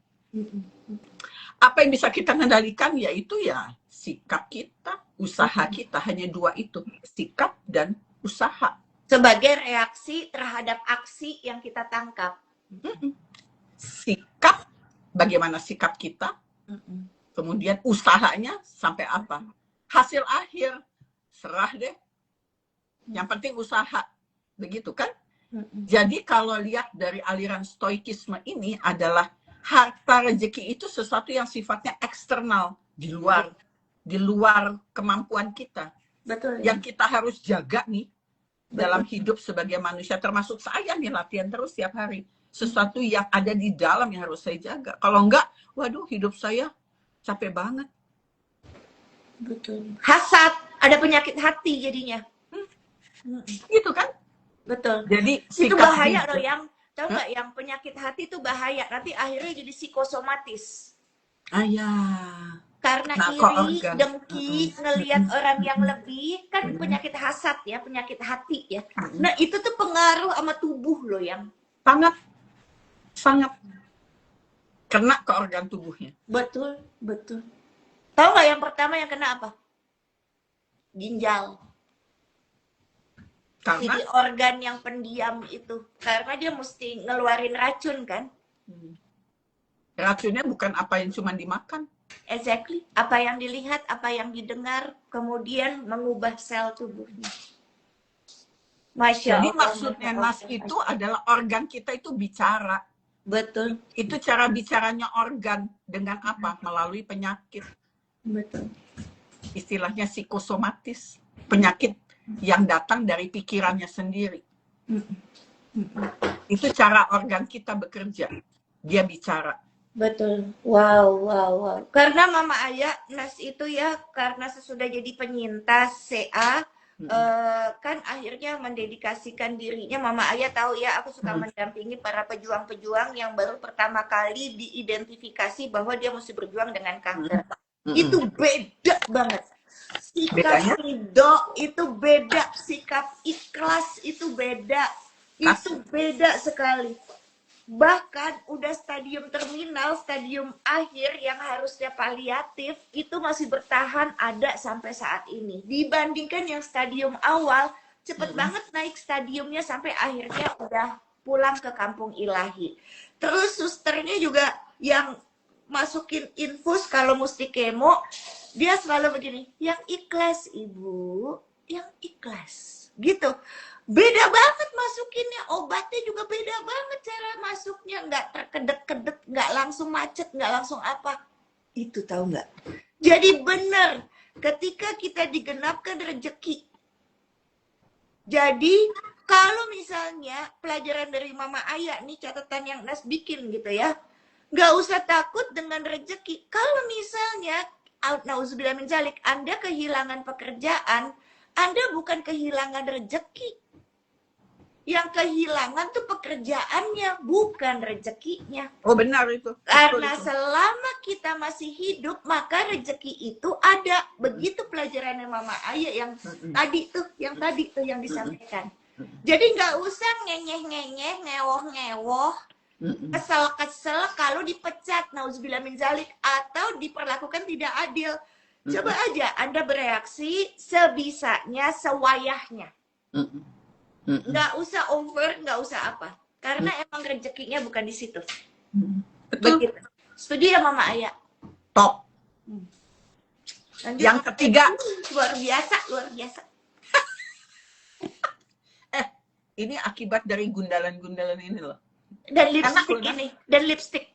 Apa yang bisa kita kendalikan? Yaitu ya sikap kita, usaha kita. Hanya dua itu, sikap dan usaha. Sebagai reaksi terhadap aksi yang kita tangkap. Sikap, bagaimana sikap kita, kemudian usahanya sampai apa. Hasil akhir, serah deh. Yang penting usaha. Begitu kan? Jadi kalau lihat dari aliran stoikisme ini adalah harta rezeki itu sesuatu yang sifatnya eksternal, di luar kemampuan kita. Betul. Yang kita harus jaga nih dalam hidup sebagai manusia, termasuk saya nih latihan terus tiap hari. Sesuatu yang ada di dalam yang harus saya jaga. Kalau enggak, waduh hidup saya capek banget. Betul. Hasad, Ada penyakit hati jadinya. Gitu kan? Betul. Jadi Itu sikap bahaya bijak. loh, yang tahu nggak, yang penyakit hati itu bahaya. Nanti akhirnya jadi psikosomatis. Ya. Karena Nah, ke iri, organ. dengki, ngelihat orang yang lebih, kan penyakit hasad ya, penyakit hati ya. Nah, itu tuh pengaruh sama tubuh loh, yang Sangat, sangat kena ke organ tubuhnya. betul, betul. Tahu nggak yang pertama yang kena apa? Ginjal. Karena Jadi organ yang pendiam itu. Karena dia mesti ngeluarin racun kan. racunnya bukan apa yang cuma dimakan. Exactly. Apa yang dilihat, apa yang didengar, kemudian mengubah sel tubuhnya. Masya Jadi Allah. maksudnya Nas itu adalah organ kita itu bicara. Betul. Itu cara bicaranya organ. Dengan apa? Melalui penyakit. Betul. Istilahnya psikosomatis. Penyakit yang datang dari pikirannya sendiri. Itu cara organ kita bekerja. Dia bicara. Betul. Wow, wow, wow. Karena Mama Aya, Nas itu ya, karena sesudah jadi penyintas CA, kan akhirnya mendedikasikan dirinya. Mama Aya tahu ya, aku suka mendampingi para pejuang-pejuang yang baru pertama kali diidentifikasi bahwa dia mesti berjuang dengan kanker. Itu beda banget. Sikap ridho itu beda, sikap ikhlas itu beda. Itu beda sekali. Bahkan udah stadium terminal, stadium akhir yang harusnya paliatif, itu masih bertahan ada sampai saat ini. Dibandingkan yang stadium awal, cepet banget naik stadiumnya sampai akhirnya udah pulang ke kampung ilahi. Terus susternya juga yang masukin infus kalau mesti kemo, dia selalu begini, yang ikhlas ibu, yang ikhlas. Gitu. Beda banget masukinnya, obatnya juga beda banget cara masuknya, nggak terkedek-kedek, nggak langsung macet, nggak langsung apa. Itu tahu nggak? Jadi benar, ketika kita digenapkan rezeki. Jadi kalau misalnya pelajaran dari Mama Aya nih, catatan yang Nas bikin gitu ya, nggak usah takut dengan rezeki. Kalau misalnya, nauzubillah min dzalik, Anda kehilangan pekerjaan, Anda bukan kehilangan rezeki. Yang kehilangan tuh pekerjaannya, bukan rezekinya. Oh benar itu. Karena selama kita masih hidup, maka rezeki itu ada. Begitu pelajarannya Mama Aya yang tadi tuh, yang disampaikan. Jadi nggak usah ngenyeh-ngenyeh, ngewoh-ngewoh, kesel-kesel kalau dipecat, nauzubillah min dzalik, atau diperlakukan tidak adil. Coba aja Anda bereaksi sebisanya, sewayahnya. Nggak usah over, nggak usah apa. Karena emang rezekinya bukan di situ. Betul. Begitu. Setuju ya Mama Aya? Top. Lanjut. Yang ketiga. Luar biasa, luar biasa. Ini akibat dari gundalan-gundalan ini loh. Dan lipstick ini. Dan lipstick.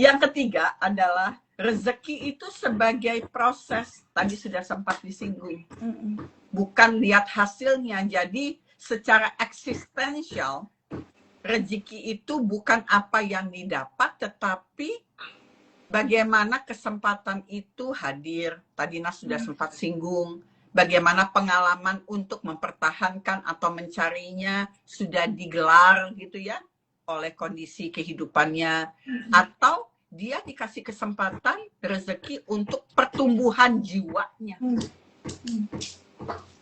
Yang ketiga adalah rezeki itu sebagai proses. Tadi sudah sempat disinggung. Bukan lihat hasilnya. Jadi secara eksistensial, rezeki itu bukan apa yang didapat, tetapi bagaimana kesempatan itu hadir. Tadi Nas sudah sempat singgung. Bagaimana pengalaman untuk mempertahankan atau mencarinya sudah digelar gitu ya oleh kondisi kehidupannya, atau dia dikasih kesempatan rezeki untuk pertumbuhan jiwanya.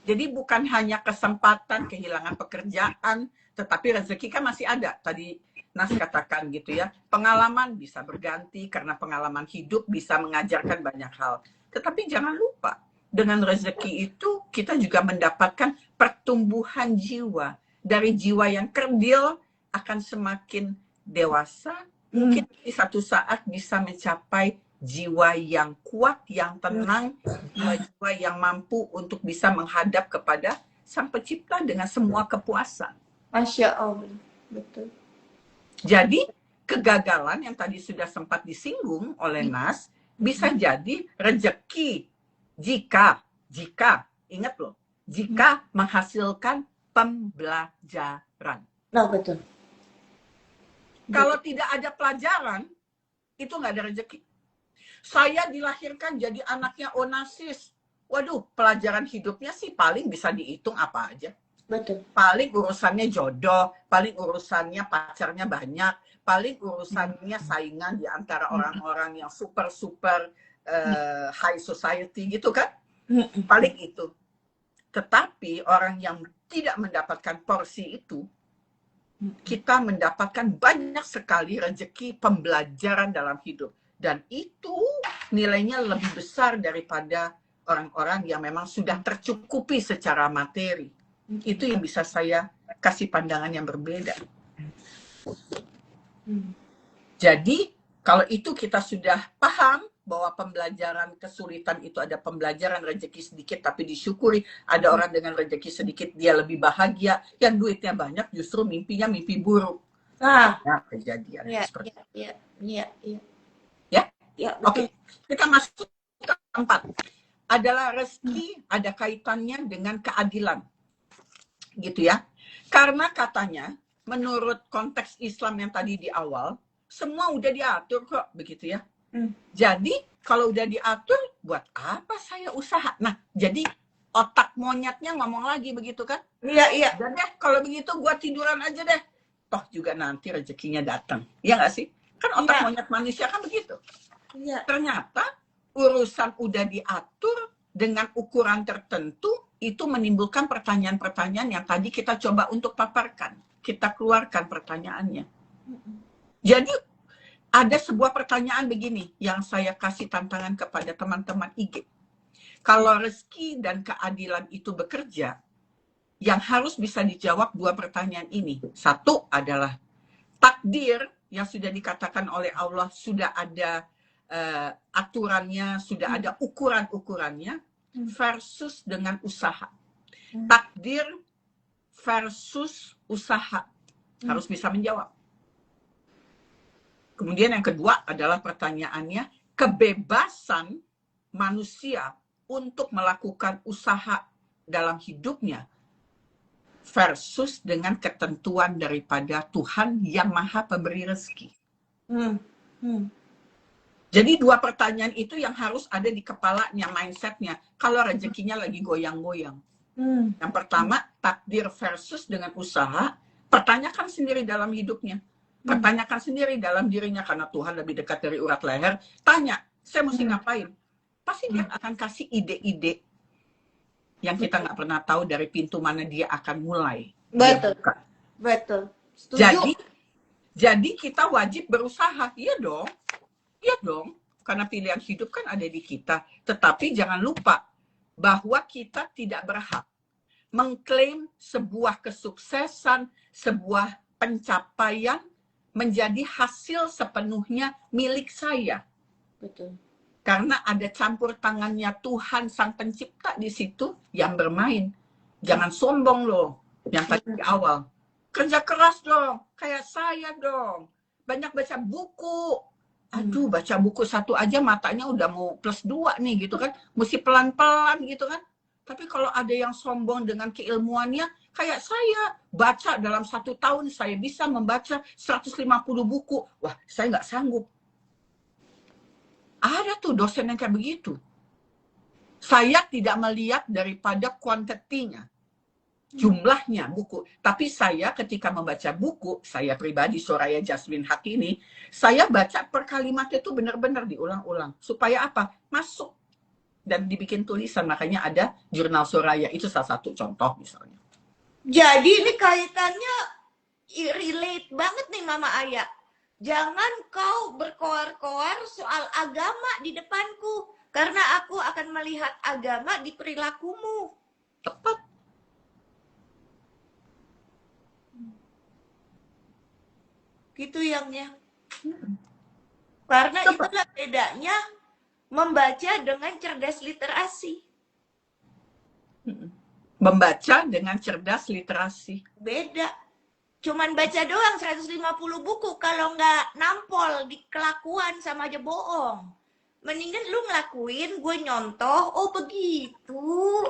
Jadi bukan hanya kesempatan kehilangan pekerjaan, tetapi rezeki kan masih ada. Tadi Nas katakan gitu ya, pengalaman bisa berganti karena pengalaman hidup bisa mengajarkan banyak hal. Tetapi jangan lupa, dengan rezeki itu kita juga mendapatkan pertumbuhan jiwa. Dari jiwa yang kerdil akan semakin dewasa, mungkin di satu saat bisa mencapai jiwa yang kuat, yang tenang, jiwa-jiwa yang mampu untuk bisa menghadap kepada Sang Pencipta dengan semua kepuasan. Masya Allah, betul. Jadi kegagalan yang tadi sudah sempat disinggung oleh Nas bisa jadi rezeki jika ingat loh, jika menghasilkan pembelajaran. Nah, betul. Kalau tidak ada pelajaran, itu nggak ada rezeki. Saya dilahirkan jadi anaknya Onassis. Waduh, pelajaran hidupnya sih paling bisa dihitung apa aja. Betul. Paling urusannya jodoh, paling urusannya pacarnya banyak, paling urusannya saingan di antara orang-orang yang super high society gitu kan. Paling itu. Tetapi orang yang tidak mendapatkan porsi itu, kita mendapatkan banyak sekali rezeki pembelajaran dalam hidup. Dan itu nilainya lebih besar daripada orang-orang yang memang sudah tercukupi secara materi. Itu yang bisa saya kasih pandangan yang berbeda. Jadi, kalau itu kita sudah paham bahwa pembelajaran kesulitan itu ada pembelajaran rezeki sedikit tapi disyukuri. Ada orang dengan rezeki sedikit dia lebih bahagia, yang duitnya banyak justru mimpinya mimpi buruk. Nah, Nah, kejadian seperti iya. ya. Betul. Oke, kita masuk ke keempat. Adalah rezeki ada kaitannya dengan keadilan. Gitu ya. Karena katanya menurut konteks Islam yang tadi di awal, semua udah diatur kok, begitu ya. Jadi kalau udah diatur, buat apa saya usaha? Nah, jadi otak monyetnya ngomong lagi begitu kan? Iya. Dan deh, kalau begitu gua tiduran aja deh. Toh juga nanti rezekinya datang. Iya nggak sih? Kan otak monyet manusia kan begitu. Iya. Ternyata urusan udah diatur dengan ukuran tertentu, itu menimbulkan pertanyaan-pertanyaan yang tadi kita coba untuk paparkan. Kita keluarkan pertanyaannya. Jadi ada sebuah pertanyaan begini yang saya kasih tantangan kepada teman-teman IG. Kalau rezeki dan keadilan itu bekerja, yang harus bisa dijawab dua pertanyaan ini. Satu adalah takdir yang sudah dikatakan oleh Allah, sudah ada aturannya, sudah ada ukuran-ukurannya, versus dengan usaha. Takdir versus usaha. Harus bisa menjawab. Kemudian yang kedua adalah pertanyaannya, kebebasan manusia untuk melakukan usaha dalam hidupnya versus dengan ketentuan daripada Tuhan yang Maha Pemberi rezeki. Jadi dua pertanyaan itu yang harus ada di kepalanya, mindsetnya. Kalau rezekinya lagi goyang-goyang. Yang pertama, takdir versus dengan usaha. Pertanyakan sendiri dalam hidupnya. Pertanyakan sendiri dalam dirinya, karena Tuhan lebih dekat dari urat leher. Tanya, saya mesti ngapain? Pasti dia akan kasih ide-ide yang kita nggak pernah tahu dari pintu mana dia akan mulai. Betul. Setuju. Jadi kita wajib berusaha. Iya dong. Karena pilihan hidup kan ada di kita. Tetapi jangan lupa bahwa kita tidak berhak mengklaim sebuah kesuksesan, sebuah pencapaian menjadi hasil sepenuhnya milik saya. Betul. Karena ada campur tangannya Tuhan Sang Pencipta di situ yang bermain. Jangan sombong loh, yang tadi di awal. Kerja keras dong, kayak saya dong. Banyak baca buku. Aduh, baca buku satu aja matanya udah mau +2 nih gitu kan. Mesti pelan-pelan gitu kan. Tapi kalau ada yang sombong dengan keilmuannya, kayak saya baca dalam 1 tahun saya bisa membaca 150 buku. Wah, saya nggak sanggup. Ada tuh dosen yang kayak begitu. Saya tidak melihat daripada kuantitinya, jumlahnya buku. Tapi saya ketika membaca buku, saya pribadi Soraya Jasmine Haq ini, saya baca per kalimat itu benar-benar diulang-ulang. Supaya apa? Masuk. Dan dibikin tulisan. Makanya ada jurnal Soraya. Itu salah satu contoh misalnya. Jadi ini kaitannya relate banget nih Mama Aya. Jangan kau berkoar-koar soal agama di depanku. Karena aku akan melihat agama di perilakumu. Tepat. Gitu yangnya. Karena itulah bedanya membaca dengan cerdas literasi. Membaca dengan cerdas literasi. Beda. Cuman baca doang 150 buku, kalau nggak nampol di kelakuan sama aja bohong. Mendingan lu ngelakuin, gue nyontoh, oh begitu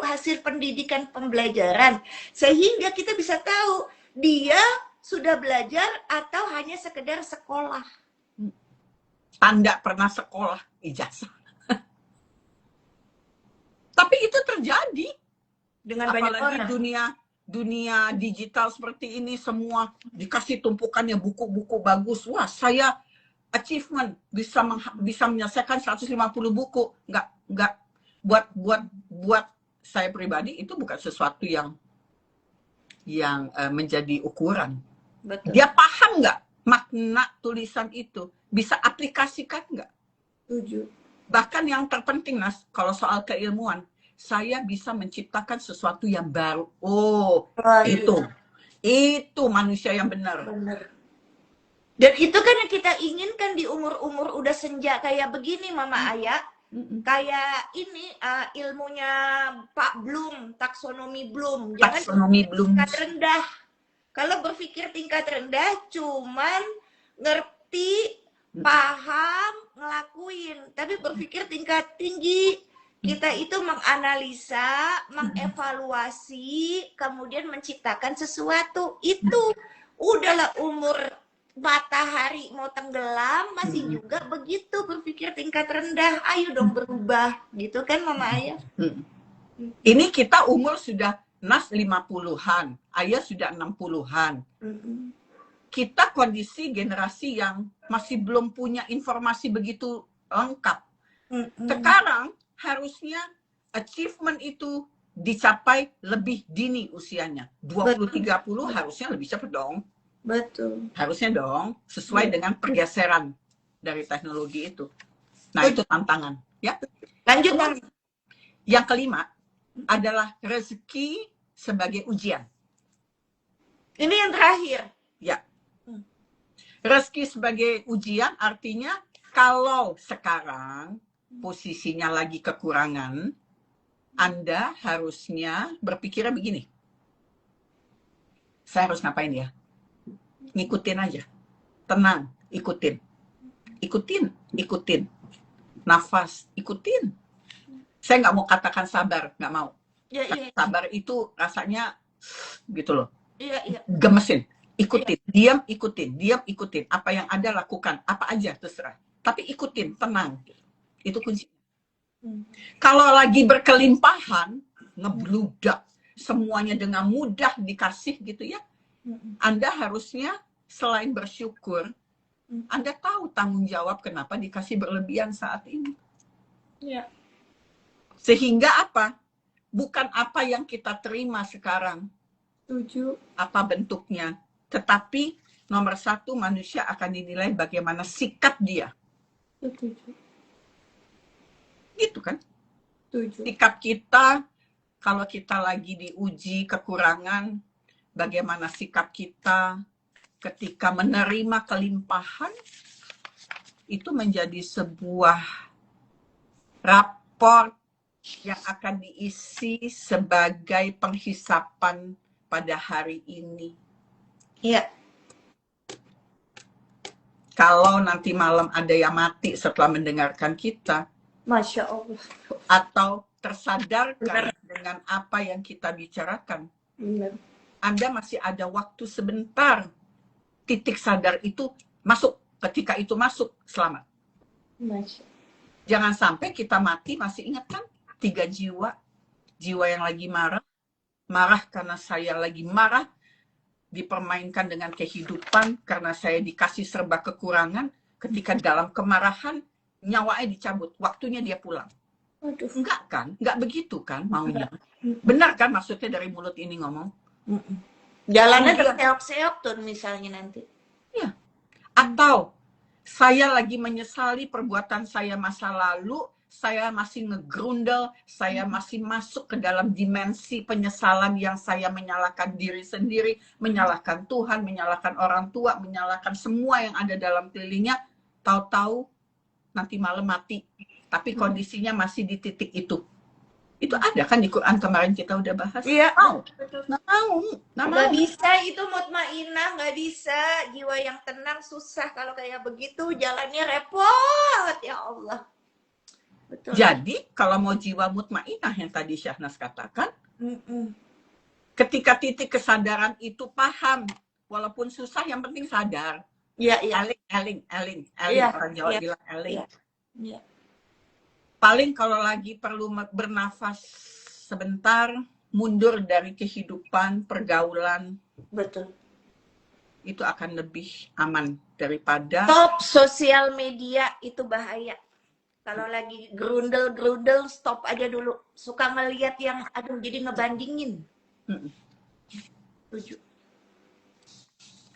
hasil pendidikan pembelajaran. Sehingga kita bisa tahu dia sudah belajar atau hanya sekedar sekolah. tanda pernah sekolah, ijazah. Tapi itu terjadi. Dengan banyak Apalagi orang. dunia digital seperti ini, semua dikasih tumpukannya buku-buku bagus. Wah, saya achievement bisa menyelesaikan 150 buku. Nggak buat saya pribadi itu bukan sesuatu yang menjadi ukuran. Betul. Dia paham nggak makna tulisan itu? Bisa aplikasikan nggak? Setuju. Bahkan yang terpenting, Nas, kalau soal keilmuan, saya bisa menciptakan sesuatu yang baru. Oh, itu manusia yang benar. Benar. Dan itu kan yang kita inginkan di umur-umur udah senja kayak begini, Mama Ayah. Kayak ini ilmunya Pak Bloom, taksonomi Bloom. Jangan Taksonomi Bloom. tingkat rendah. Kalau berpikir tingkat rendah, cuman ngerti, paham, ngelakuin. Tapi berpikir tingkat tinggi, kita itu menganalisa, mengevaluasi, kemudian menciptakan sesuatu. Itu udahlah umur matahari mau tenggelam masih juga begitu berpikir tingkat rendah. Ayo dong berubah, gitu kan Mama Ayah? Ini kita umur sudah Nas 50-an, Ayah sudah 60-an. Kita kondisi generasi yang masih belum punya informasi begitu lengkap. Sekarang harusnya achievement itu dicapai lebih dini usianya. 20-30 harusnya lebih cepat dong. Betul. Harusnya dong, sesuai dengan pergeseran dari teknologi itu. Nah, itu tantangan. Ya. Lanjut, Mami. Yang kelima adalah rezeki sebagai ujian. Ini yang terakhir. Ya. Rezeki sebagai ujian artinya kalau sekarang posisinya lagi kekurangan, Anda harusnya berpikirnya begini. Saya harus ngapain ya? Ngikutin aja. Tenang, ikutin. Ikutin. Nafas, ikutin. Saya nggak mau katakan sabar, nggak mau. Iya. Sabar itu rasanya gitu loh. Iya. Gemesin. Ikutin, diam ikutin. Apa yang ada lakukan, apa aja terserah. Tapi ikutin, tenang. Itu kuncinya. Kalau lagi berkelimpahan, ngebludak, semuanya dengan mudah dikasih gitu ya. Anda harusnya selain bersyukur, Anda tahu tanggung jawab kenapa dikasih berlebihan saat ini. Iya. Sehingga apa? Bukan apa yang kita terima sekarang. Setuju. Apa bentuknya. Tetapi nomor satu, manusia akan dinilai bagaimana sikap dia. Setuju. Gitu kan? Setuju. Sikap kita, kalau kita lagi diuji kekurangan, bagaimana sikap kita ketika menerima kelimpahan, itu menjadi sebuah raport yang akan diisi sebagai penghisapan pada hari ini. Iya. Kalau nanti malam ada yang mati setelah mendengarkan kita, Masya Allah. atau tersadarkan dengan apa yang kita bicarakan, Benar. Anda masih ada waktu sebentar. Titik sadar itu masuk. Ketika itu masuk, selamat. Masya. Jangan sampai kita mati, masih ingat kan? 3 jiwa. Jiwa yang lagi marah. Marah karena saya lagi marah. Dipermainkan dengan kehidupan. Karena saya dikasih serba kekurangan. Ketika dalam kemarahan, nyawanya dicabut. Waktunya dia pulang. Aduh. Enggak kan? Enggak begitu kan maunya. Benar kan maksudnya dari mulut ini ngomong? Jalannya terseok-seok tuh misalnya nanti. Ya. Atau saya lagi menyesali perbuatan saya masa lalu, saya masih ngegrundel, saya masih masuk ke dalam dimensi penyesalan yang saya menyalahkan diri sendiri, menyalahkan Tuhan, menyalahkan orang tua, menyalahkan semua yang ada dalam kelilingnya. Tahu-tahu nanti malam mati, tapi kondisinya masih di titik itu. Itu ada kan di Quran kemarin kita udah bahas. Iya. Nggak mau. Nggak bisa itu mutmainah, nggak bisa. Jiwa yang tenang susah kalau kayak begitu, jalannya repot ya Allah. Betul. Jadi kalau mau jiwa mutmainah yang tadi Syahnas katakan, ketika titik kesadaran itu paham, walaupun susah yang penting sadar. Iya, iya. Eling. Iya, Orang Jawa iya, bilang eling. iya. Iya. Paling kalau lagi perlu bernafas sebentar, mundur dari kehidupan, pergaulan, Betul. itu akan lebih aman daripada Stop sosial media itu bahaya. Kalau lagi gerundel-gerundel, stop aja dulu. Suka ngeliat yang, aduh, jadi ngebandingin. Mm. Setuju.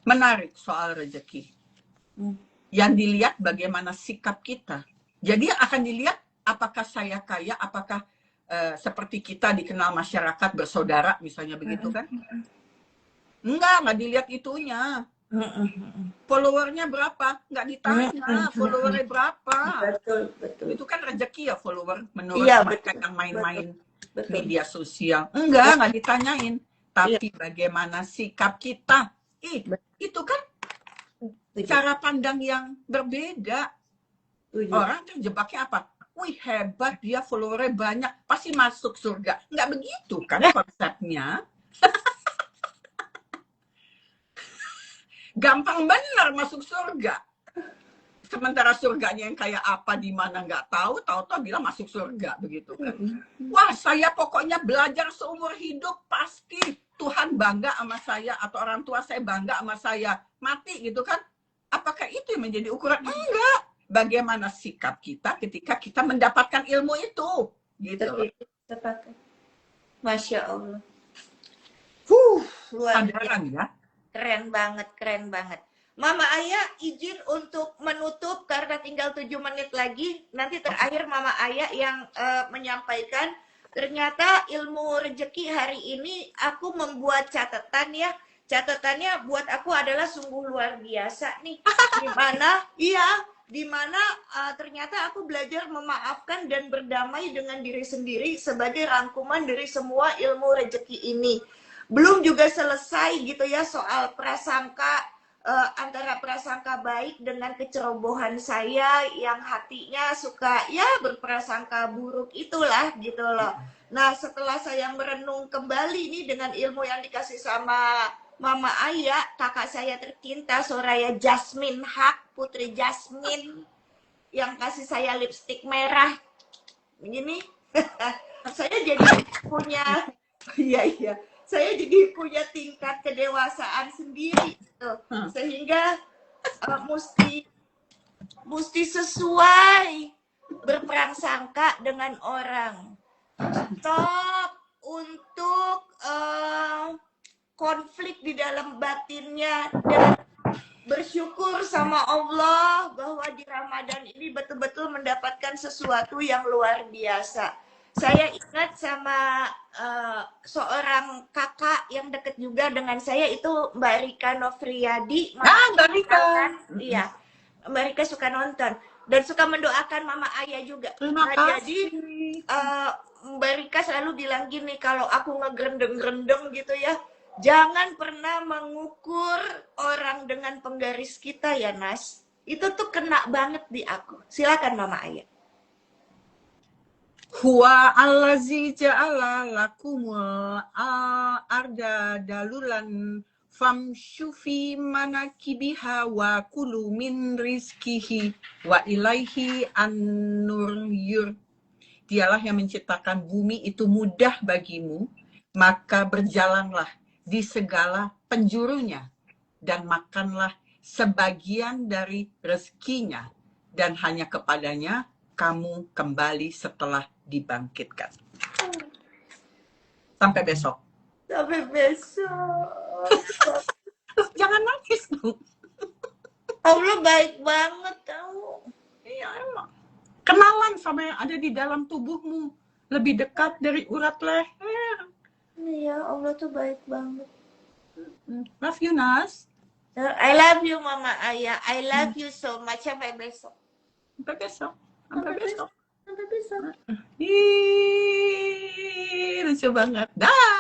Menarik soal rezeki. Yang dilihat bagaimana sikap kita. Jadi yang akan dilihat apakah saya kaya, apakah seperti kita dikenal masyarakat bersaudara, misalnya begitu kan? Nggak dilihat itunya. Followernya berapa? Nggak ditanya followernya berapa. Betul, betul. Itu kan rezeki ya follower menurut Iya, mereka betul, yang main-main betul. media sosial. Nggak ditanyain. Tapi bagaimana sikap kita. Itu kan cara pandang yang berbeda. Orang terjebaknya apa? Wih, hebat dia, followernya banyak, pasti masuk surga. Nggak begitu kan konsepnya. Gampang benar masuk surga. Sementara surganya yang kayak apa, di mana nggak tahu, tahu-tahu bilang masuk surga, begitu kan. Wah, saya pokoknya belajar seumur hidup, pasti Tuhan bangga sama saya, atau orang tua saya bangga sama saya. Mati gitu kan. Apakah itu yang menjadi ukuran? Enggak. Bagaimana sikap kita ketika kita mendapatkan ilmu itu, gitu. Sepakat. Masya Allah. Luar biasa. Ya. Keren banget, keren banget. Mama Ayah izin untuk menutup karena tinggal 7 menit lagi. Nanti terakhir Mama Ayah yang menyampaikan. Ternyata ilmu rezeki hari ini aku membuat catatan ya. Catatannya buat aku adalah sungguh luar biasa nih. Dimana ternyata aku belajar memaafkan dan berdamai dengan diri sendiri sebagai rangkuman dari semua ilmu rezeki ini. Belum juga selesai gitu ya soal prasangka, antara prasangka baik dengan kecerobohan saya yang hatinya suka ya berprasangka buruk itulah gitu loh. Nah setelah saya merenung kembali nih dengan ilmu yang dikasih sama Mama Ayah, kakak saya tercinta Soraya Jasmine Haq, Putri Jasmine yang kasih saya lipstik merah begini. Saya jadi punya saya jadi punya tingkat kedewasaan sendiri gitu. Sehingga mesti sesuai berprasangka dengan orang. Stop untuk konflik di dalam batinnya dan bersyukur sama Allah bahwa di Ramadan ini betul-betul mendapatkan sesuatu yang luar biasa. Saya ingat sama seorang kakak yang deket juga dengan saya itu Mbak Rika Novriadi. Mbak Rika. Iya, Mbak Rika suka nonton dan suka mendoakan Mama Ayah juga. Terima kasih. Jadi Mbak Rika selalu bilang gini, kalau aku ngegrendeng-grendeng gitu ya, jangan pernah mengukur orang dengan penggaris kita ya Nas. Itu tuh kena banget di aku. Silakan Mama Ayah. Huwa allazi ja'ala lakumul arda dalulan famshu fi manakibiha wa kulu min rizkihi wa ilaihi an-nur. Dialah yang menciptakan bumi itu mudah bagimu, maka berjalanlah di segala penjurunya dan makanlah sebagian dari rezekinya dan hanya kepadanya kamu kembali setelah dibangkitkan. Sampai besok. Sampai besok. Jangan nangis dong. Allah baik banget tahu. Iya emang. Kenalan sama yang ada di dalam tubuhmu. Lebih dekat dari urat leher. Iya, Allah tuh baik banget. Love you, Nas. I love you, Mama Ayah. I love you so much. Sampai besok. Sampai besok. Sampai besok. Sampai besok. Ih, lucu banget. Dah.